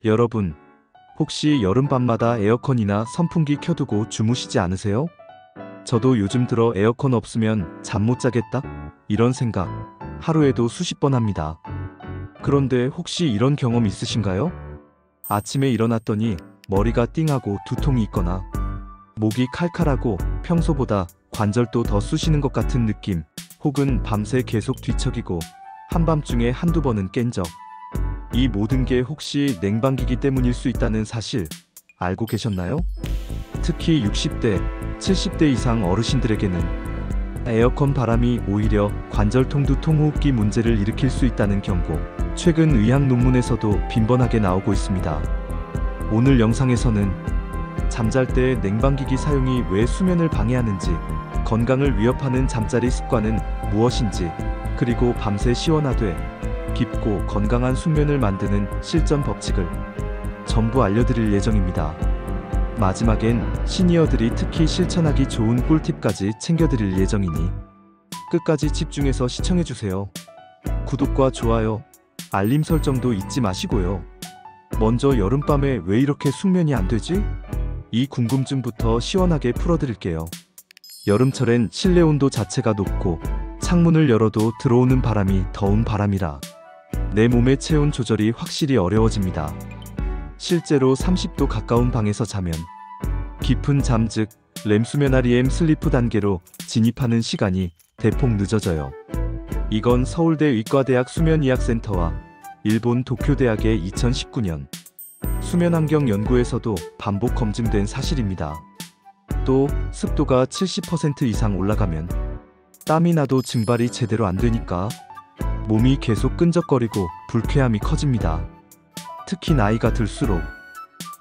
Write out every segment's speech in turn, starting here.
여러분, 혹시 여름밤마다 에어컨이나 선풍기 켜두고 주무시지 않으세요? 저도 요즘 들어 에어컨 없으면 잠 못 자겠다? 이런 생각 하루에도 수십 번 합니다. 그런데 혹시 이런 경험 있으신가요? 아침에 일어났더니 머리가 띵하고 두통이 있거나 목이 칼칼하고 평소보다 관절도 더 쑤시는 것 같은 느낌, 혹은 밤새 계속 뒤척이고 한밤중에 한두 번은 깬 적. 이 모든 게 혹시 냉방기기 때문일 수 있다는 사실 알고 계셨나요? 특히 60대, 70대 이상 어르신들에게는 에어컨 바람이 오히려 관절통, 두통, 호흡기 문제를 일으킬 수 있다는 경고, 최근 의학 논문에서도 빈번하게 나오고 있습니다. 오늘 영상에서는 잠잘 때 냉방기기 사용이 왜 수면을 방해하는지, 건강을 위협하는 잠자리 습관은 무엇인지, 그리고 밤새 시원하되 깊고 건강한 숙면을 만드는 실전 법칙을 전부 알려드릴 예정입니다. 마지막엔 시니어들이 특히 실천하기 좋은 꿀팁까지 챙겨드릴 예정이니 끝까지 집중해서 시청해주세요. 구독과 좋아요, 알림 설정도 잊지 마시고요. 먼저 여름밤에 왜 이렇게 숙면이 안 되지? 이 궁금증부터 시원하게 풀어드릴게요. 여름철엔 실내 온도 자체가 높고 창문을 열어도 들어오는 바람이 더운 바람이라 내 몸의 체온 조절이 확실히 어려워집니다. 실제로 30도 가까운 방에서 자면 깊은 잠, 즉 렘수면 REM 슬리프 단계로 진입하는 시간이 대폭 늦어져요. 이건 서울대 의과대학 수면의학센터와 일본 도쿄대학의 2019년 수면환경 연구에서도 반복 검증된 사실입니다. 또 습도가 70% 이상 올라가면 땀이 나도 증발이 제대로 안 되니까 몸이 계속 끈적거리고 불쾌함이 커집니다. 특히 나이가 들수록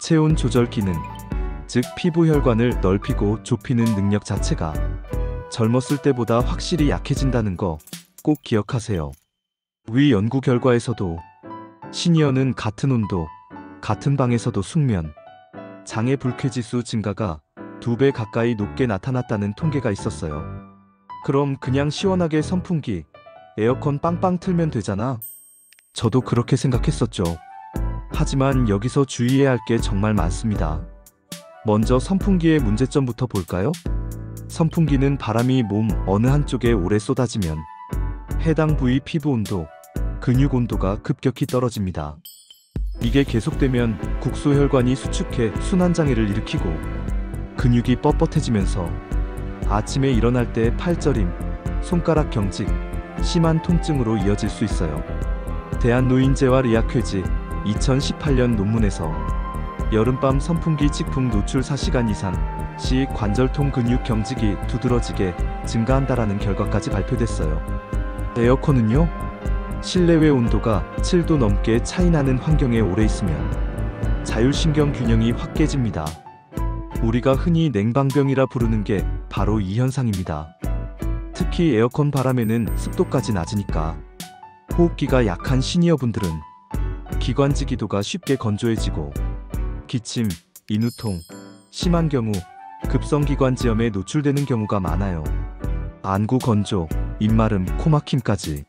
체온 조절 기능, 즉 피부 혈관을 넓히고 좁히는 능력 자체가 젊었을 때보다 확실히 약해진다는 거 꼭 기억하세요. 위 연구 결과에서도 시니어는 같은 온도, 같은 방에서도 숙면, 장애 불쾌지수 증가가 2배 가까이 높게 나타났다는 통계가 있었어요. 그럼 그냥 시원하게 선풍기, 에어컨 빵빵 틀면 되잖아. 저도 그렇게 생각했었죠. 하지만 여기서 주의해야 할 게 정말 많습니다. 먼저 선풍기의 문제점부터 볼까요? 선풍기는 바람이 몸 어느 한쪽에 오래 쏟아지면 해당 부위 피부 온도, 근육 온도가 급격히 떨어집니다. 이게 계속되면 국소혈관이 수축해 순환장애를 일으키고 근육이 뻣뻣해지면서 아침에 일어날 때 팔저림, 손가락 경직, 심한 통증으로 이어질 수 있어요. 대한노인재활의학회지 2018년 논문에서 여름밤 선풍기 직풍 노출 4시간 이상 시 관절통, 근육 경직이 두드러지게 증가한다라는 결과까지 발표됐어요. 에어컨은요? 실내외 온도가 7도 넘게 차이나는 환경에 오래 있으면 자율신경 균형이 확 깨집니다. 우리가 흔히 냉방병이라 부르는 게 바로 이 현상입니다. 특히 에어컨 바람에는 습도까지 낮으니까 호흡기가 약한 시니어분들은 기관지 기도가 쉽게 건조해지고 기침, 인후통, 심한 경우 급성기관지염에 노출되는 경우가 많아요. 안구 건조, 입마름, 코막힘까지.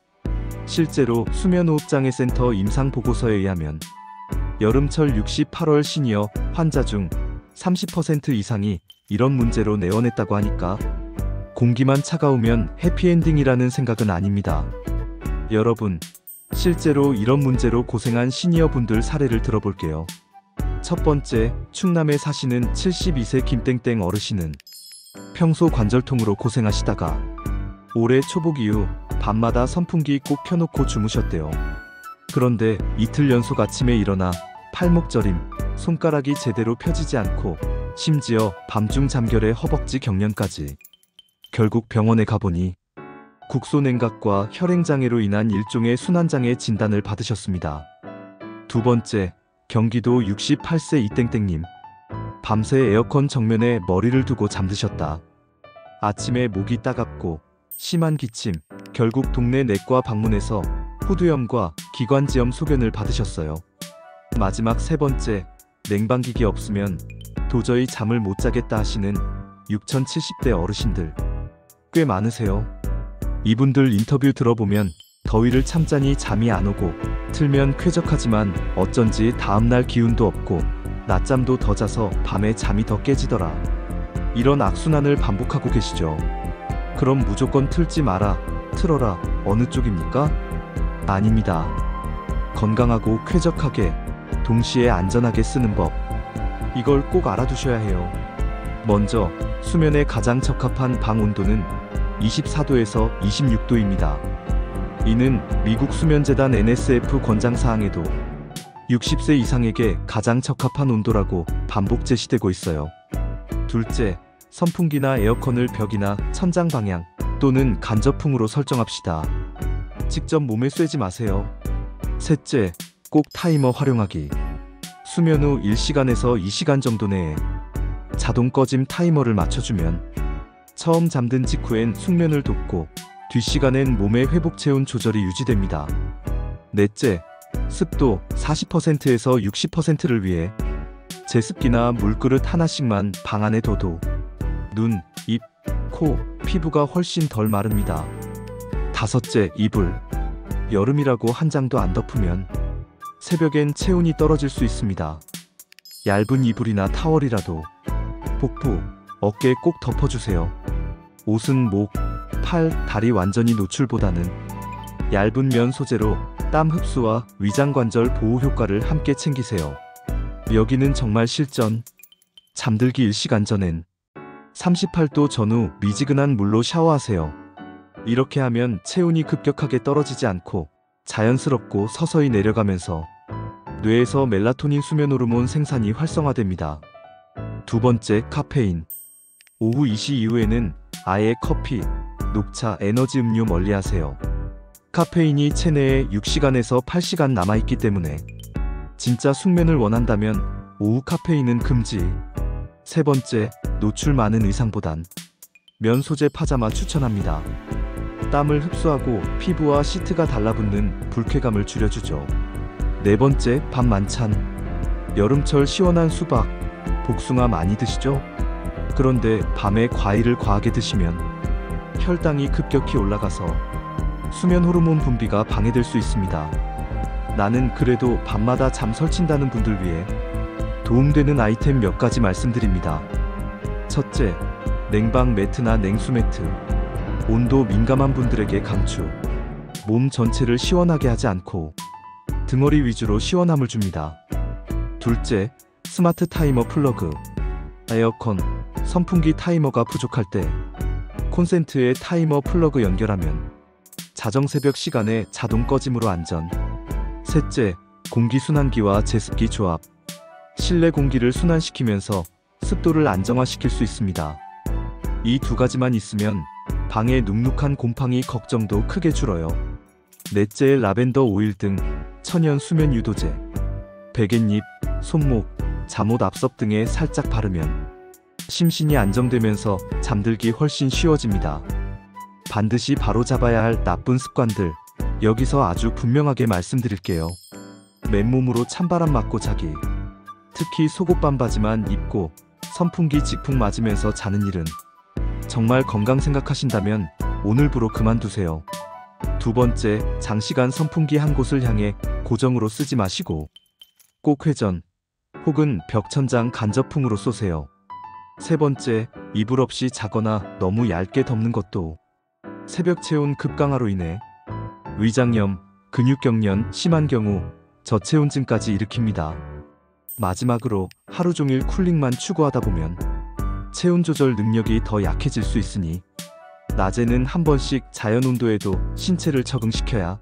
실제로 수면호흡장애센터 임상보고서에 의하면 여름철 68월 시니어 환자 중 30% 이상이 이런 문제로 내원했다고 하니까 공기만 차가우면 해피엔딩이라는 생각은 아닙니다. 여러분, 실제로 이런 문제로 고생한 시니어분들 사례를 들어볼게요. 첫 번째, 충남에 사시는 72세 김땡땡 어르신은 평소 관절통으로 고생하시다가 올해 초복 이후 밤마다 선풍기 꼭 켜놓고 주무셨대요. 그런데 이틀 연속 아침에 일어나 팔목 저림, 손가락이 제대로 펴지지 않고 심지어 밤중 잠결에 허벅지 경련까지. 결국 병원에 가보니 국소냉각과 혈행장애로 인한 일종의 순환장애 진단을 받으셨습니다. 두 번째, 경기도 68세 이땡땡님. 밤새 에어컨 정면에 머리를 두고 잠드셨다. 아침에 목이 따갑고 심한 기침, 결국 동네 내과 방문해서 후두염과 기관지염 소견을 받으셨어요. 마지막 세 번째, 냉방기기 없으면 도저히 잠을 못 자겠다 하시는 6070대 어르신들 꽤 많으세요. 이분들 인터뷰 들어보면 더위를 참자니 잠이 안 오고 틀면 쾌적하지만 어쩐지 다음날 기운도 없고 낮잠도 더 자서 밤에 잠이 더 깨지더라. 이런 악순환을 반복하고 계시죠? 그럼 무조건 틀지 마라, 틀어라, 어느 쪽입니까? 아닙니다. 건강하고 쾌적하게, 동시에 안전하게 쓰는 법. 이걸 꼭 알아두셔야 해요. 먼저, 수면에 가장 적합한 방 온도는 24도에서 26도입니다. 이는 미국 수면재단 NSF 권장사항에도 60세 이상에게 가장 적합한 온도라고 반복 제시되고 있어요. 둘째, 선풍기나 에어컨을 벽이나 천장 방향 또는 간접풍으로 설정합시다. 직접 몸에 쐬지 마세요. 셋째, 꼭 타이머 활용하기. 수면 후 1시간에서 2시간 정도 내에 자동 꺼짐 타이머를 맞춰주면 처음 잠든 직후엔 숙면을 돕고 뒷시간엔 몸의 회복 체온 조절이 유지됩니다. 넷째, 습도 40%에서 60%를 위해 제습기나 물그릇 하나씩만 방 안에 둬도 눈, 입, 코, 피부가 훨씬 덜 마릅니다. 다섯째, 이불. 여름이라고 한 장도 안 덮으면 새벽엔 체온이 떨어질 수 있습니다. 얇은 이불이나 타월이라도 복부, 어깨에 꼭 덮어주세요. 옷은 목, 팔, 다리 완전히 노출보다는 얇은 면 소재로 땀 흡수와 위장관절 보호 효과를 함께 챙기세요. 여기는 정말 실전. 잠들기 1시간 전엔 38도 전후 미지근한 물로 샤워하세요. 이렇게 하면 체온이 급격하게 떨어지지 않고 자연스럽고 서서히 내려가면서 뇌에서 멜라토닌 수면 호르몬 생산이 활성화됩니다. 두 번째, 카페인. 오후 2시 이후에는 아예 커피, 녹차, 에너지 음료 멀리하세요. 카페인이 체내에 6시간에서 8시간 남아있기 때문에 진짜 숙면을 원한다면 오후 카페인은 금지. 세 번째, 노출 많은 의상보단 면 소재 파자마 추천합니다. 땀을 흡수하고 피부와 시트가 달라붙는 불쾌감을 줄여주죠. 네 번째, 밥 만찬. 여름철 시원한 수박, 복숭아 많이 드시죠? 그런데 밤에 과일을 과하게 드시면 혈당이 급격히 올라가서 수면 호르몬 분비가 방해될 수 있습니다. 나는 그래도 밤마다 잠 설친다는 분들 위해 도움되는 아이템 몇 가지 말씀드립니다. 첫째, 냉방 매트나 냉수 매트. 온도 민감한 분들에게 강추. 몸 전체를 시원하게 하지 않고 등허리 위주로 시원함을 줍니다. 둘째, 스마트 타이머 플러그. 에어컨, 선풍기 타이머가 부족할 때 콘센트에 타이머 플러그 연결하면 자정 새벽 시간에 자동 꺼짐으로 안전. 셋째, 공기순환기와 제습기 조합. 실내 공기를 순환시키면서 습도를 안정화시킬 수 있습니다. 이 두 가지만 있으면 방의 눅눅한 곰팡이 걱정도 크게 줄어요. 넷째, 라벤더 오일 등 천연 수면 유도제. 베갯잎, 손목, 잠옷 앞섭 등에 살짝 바르면 심신이 안정되면서 잠들기 훨씬 쉬워집니다. 반드시 바로잡아야 할 나쁜 습관들, 여기서 아주 분명하게 말씀드릴게요. 맨몸으로 찬바람 맞고 자기. 특히 속옷 반바지만 입고 선풍기 직풍 맞으면서 자는 일은 정말 건강 생각하신다면 오늘부로 그만두세요. 두 번째, 장시간 선풍기 한 곳을 향해 고정으로 쓰지 마시고 꼭 회전 혹은 벽천장 간접풍으로 쏘세요. 세 번째, 이불 없이 자거나 너무 얇게 덮는 것도 새벽 체온 급강하로 인해 위장염, 근육경련 심한 경우 저체온증까지 일으킵니다. 마지막으로 하루 종일 쿨링만 추구하다 보면 체온 조절 능력이 더 약해질 수 있으니 낮에는 한 번씩 자연 온도에도 신체를 적응시켜야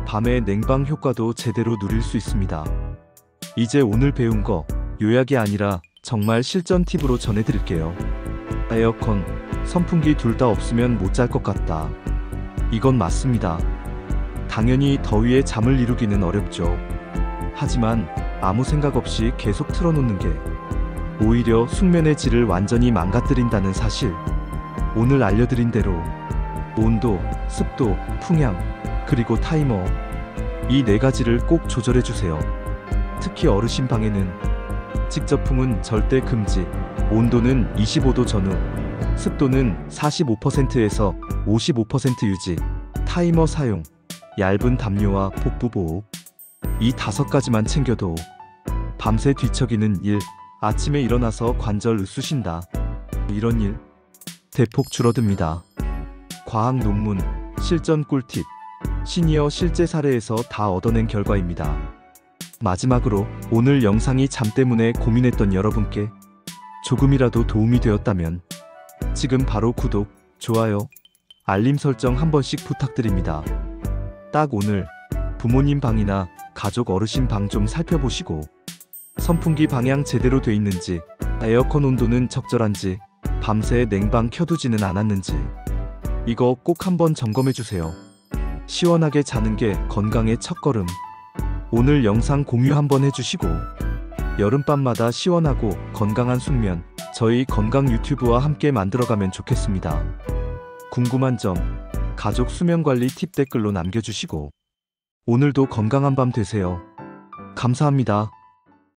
밤의 냉방 효과도 제대로 누릴 수 있습니다. 이제 오늘 배운 거 요약이 아니라 정말 실전 팁으로 전해드릴게요. 에어컨, 선풍기 둘 다 없으면 못 잘 것 같다. 이건 맞습니다. 당연히 더위에 잠을 이루기는 어렵죠. 하지만 아무 생각 없이 계속 틀어놓는 게 오히려 숙면의 질을 완전히 망가뜨린다는 사실. 오늘 알려드린 대로 온도, 습도, 풍향, 그리고 타이머, 이 네 가지를 꼭 조절해주세요. 특히 어르신 방에는 직접풍은 절대 금지. 온도는 25도 전후, 습도는 45%에서 55% 유지, 타이머 사용, 얇은 담요와 복부 보호, 이 5가지만 챙겨도 밤새 뒤척이는 일, 아침에 일어나서 관절 으쑤신다, 이런 일 대폭 줄어듭니다. 과학 논문, 실전 꿀팁, 시니어 실제 사례에서 다 얻어낸 결과입니다. 마지막으로 오늘 영상이 잠 때문에 고민했던 여러분께 조금이라도 도움이 되었다면 지금 바로 구독, 좋아요, 알림 설정 한 번씩 부탁드립니다. 딱 오늘 부모님 방이나 가족 어르신 방 좀 살펴보시고 선풍기 방향 제대로 돼 있는지, 에어컨 온도는 적절한지, 밤새 냉방 켜두지는 않았는지 이거 꼭 한번 점검해 주세요. 시원하게 자는 게 건강의 첫걸음. 오늘 영상 공유 한번 해주시고 여름밤마다 시원하고 건강한 숙면 저희 건강 유튜브와 함께 만들어가면 좋겠습니다. 궁금한 점, 가족 수면관리 팁 댓글로 남겨주시고 오늘도 건강한 밤 되세요. 감사합니다.